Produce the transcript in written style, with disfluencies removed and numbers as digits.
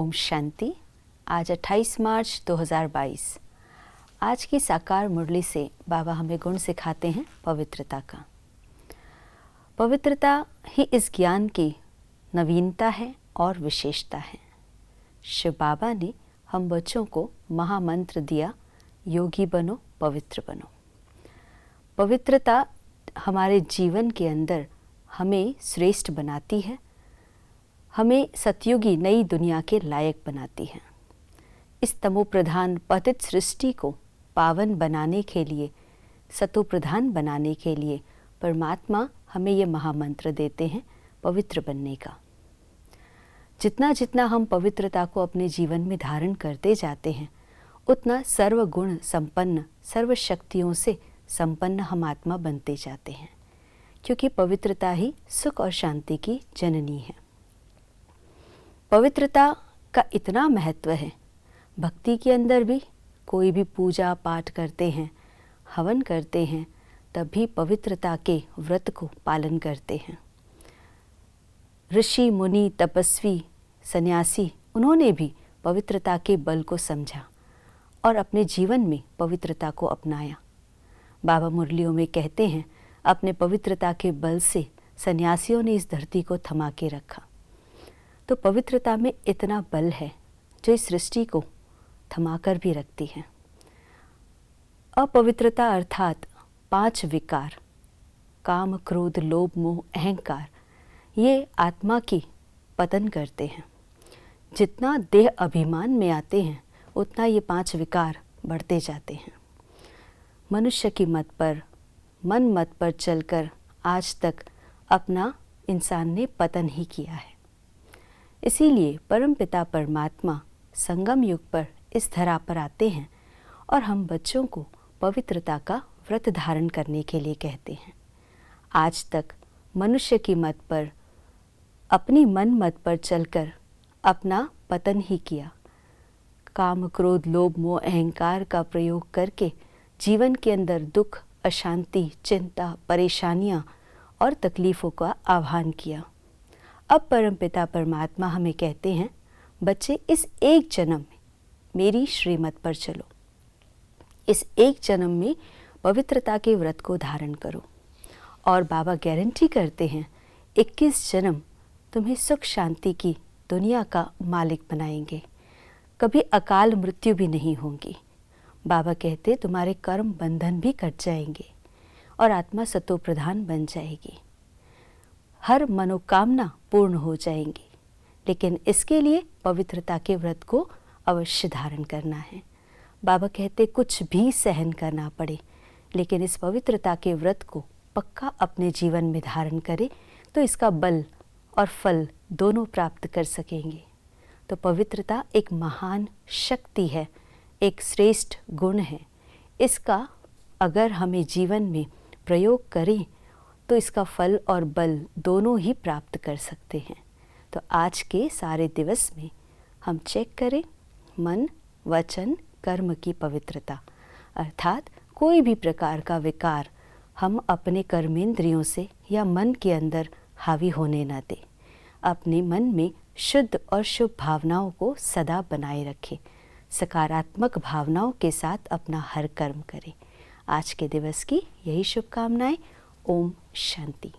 ओम शांति। आज 28 मार्च 2022। आज की साकार मुरली से बाबा हमें गुण सिखाते हैं पवित्रता का। पवित्रता ही इस ज्ञान की नवीनता है और विशेषता है। शिव बाबा ने हम बच्चों को महामंत्र दिया, योगी बनो, पवित्र बनो। पवित्रता हमारे जीवन के अंदर हमें श्रेष्ठ बनाती है, हमें सतयुगी नई दुनिया के लायक बनाती है। इस तमोप्रधान पतित सृष्टि को पावन बनाने के लिए, सतोप्रधान बनाने के लिए परमात्मा हमें ये महामंत्र देते हैं पवित्र बनने का। जितना जितना हम पवित्रता को अपने जीवन में धारण करते जाते हैं, उतना सर्वगुण संपन्न, सर्व शक्तियों से संपन्न हम आत्मा बनते जाते हैं, क्योंकि पवित्रता ही सुख और शांति की जननी है। पवित्रता का इतना महत्व है, भक्ति के अंदर भी कोई भी पूजा पाठ करते हैं, हवन करते हैं, तब भी पवित्रता के व्रत को पालन करते हैं। ऋषि मुनि तपस्वी सन्यासी, उन्होंने भी पवित्रता के बल को समझा और अपने जीवन में पवित्रता को अपनाया। बाबा मुरलियों में कहते हैं, अपने पवित्रता के बल से सन्यासियों ने इस धरती को थमा के रखा। तो पवित्रता में इतना बल है जो इस सृष्टि को थमाकर भी रखती है। अपवित्रता अर्थात 5 विकार, काम, क्रोध, लोभ, मोह, अहंकार, ये आत्मा की पतन करते हैं। जितना देह अभिमान में आते हैं, उतना ये 5 विकार बढ़ते जाते हैं। मनुष्य की मत पर, मन मत पर चलकर आज तक अपना इंसान ने पतन ही किया है। इसीलिए परमपिता परमात्मा संगम युग पर इस धरा पर आते हैं और हम बच्चों को पवित्रता का व्रत धारण करने के लिए कहते हैं। आज तक मनुष्य की मत पर, अपनी मन मत पर चलकर अपना पतन ही किया। काम, क्रोध, लोभ, मोह, अहंकार का प्रयोग करके जीवन के अंदर दुख, अशांति, चिंता, परेशानियां और तकलीफ़ों का आह्वान किया। अब परमपिता परमात्मा हमें कहते हैं, बच्चे इस एक जन्म में मेरी श्रीमत पर चलो, इस एक जन्म में पवित्रता के व्रत को धारण करो। और बाबा गारंटी करते हैं 21 जन्म तुम्हें सुख शांति की दुनिया का मालिक बनाएंगे, कभी अकाल मृत्यु भी नहीं होगी। बाबा कहते तुम्हारे कर्म बंधन भी कट जाएंगे और आत्मा सतोप्रधान बन जाएगी, हर मनोकामना पूर्ण हो जाएंगी। लेकिन इसके लिए पवित्रता के व्रत को अवश्य धारण करना है। बाबा कहते कुछ भी सहन करना पड़े, लेकिन इस पवित्रता के व्रत को पक्का अपने जीवन में धारण करें तो इसका बल और फल दोनों प्राप्त कर सकेंगे। तो पवित्रता एक महान शक्ति है, एक श्रेष्ठ गुण है। इसका अगर हमें जीवन में प्रयोग करें तो इसका फल और बल दोनों ही प्राप्त कर सकते हैं। तो आज के सारे दिवस में हम चेक करें मन, वचन, कर्म की पवित्रता, अर्थात कोई भी प्रकार का विकार हम अपने कर्मेंद्रियों से या मन के अंदर हावी होने न दें। अपने मन में शुद्ध और शुभ भावनाओं को सदा बनाए रखें। सकारात्मक भावनाओं के साथ अपना हर कर्म करें। आज के दिवस की यही शुभकामनाएं। ओम शांति।